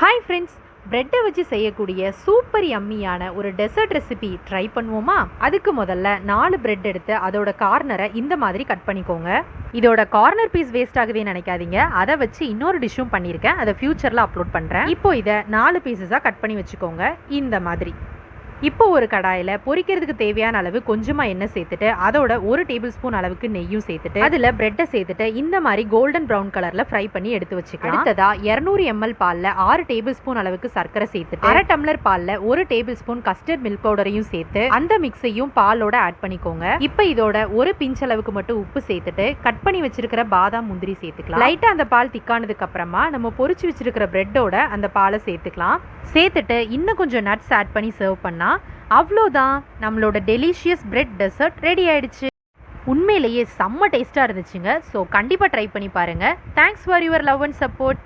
Hi friends, பிரெட்டை வச்சு செய்யக்கூடிய super யம்மியான ஒரு டெசர்ட் ரெசிபி ட்ரை பண்ணுவோமா? அதுக்கு முதல்ல 4 பிரெட் எடுத்து அதோட கார்னரை இந்த மாதிரி கட் பண்ணிக்கோங்க. இதோட கார்னர் பீஸ் வேஸ்ட் ஆகுதுன்னு நினைக்காதீங்க. அதை வச்சு இன்னொரு டிஷ்ஷும் பண்ணியிருக்கேன், அதை ஃபியூச்சரில் அப்லோட் பண்ணுறேன். இப்போ இதை 4 பீசஸாக கட் பண்ணி வச்சுக்கோங்க இந்த மாதிரி. இப்போ ஒரு கடாயில் பொரிக்கிறதுக்கு தேவையான அளவு கொஞ்சமாக எண்ணெய் சேர்த்துட்டு அதோட 1 டேபிள் ஸ்பூன் அளவுக்கு நெய்யும் சேர்த்துட்டு அதில் பிரெட்டை சேர்த்துட்டு இந்த மாதிரி கோல்டன் ப்ரௌன் கலரில் ஃப்ரை பண்ணி எடுத்து வச்சுக்கலாம். அடுத்ததா 200 ml பாலில் 6 டேபிள் ஸ்பூன் அளவுக்கு சர்க்கரை சேர்த்துட்டு அரை டம்ளர் பாலில் 1 டேபிள் ஸ்பூன் கஸ்டர்ட் மில்க் பவுடரையும் சேர்த்து அந்த மிக்ஸையும் பாலோட ஆட் பண்ணிக்கோங்க. இப்போ இதோட ஒரு பிஞ்ச் அளவுக்கு மட்டும் உப்பு சேர்த்துட்டு கட் பண்ணி வச்சிருக்கிற பாதாம் முந்திரி சேர்த்துக்கலாம். லைட்டாக அந்த பால் திக்கானதுக்கு அப்புறமா நம்ம பொரிச்சு வச்சிருக்கிற பிரெட்டோட அந்த பாலை சேர்த்துக்கலாம். சேர்த்துட்டு இன்னும் கொஞ்சம் நட்ஸ் ஆட் பண்ணி சர்வ் பண்ணா அவ்வளோதான், நம்மளோட டெலிஷியஸ் பிரெட் டெசர்ட் ரெடி ஆயிடுச்சு. உண்மையிலேயே செம்ம டேஸ்ட்டாக இருந்துச்சுங்க. ஸோ கண்டிப்பாக ட்ரை பண்ணி பாருங்கள். Thanks for your love and support.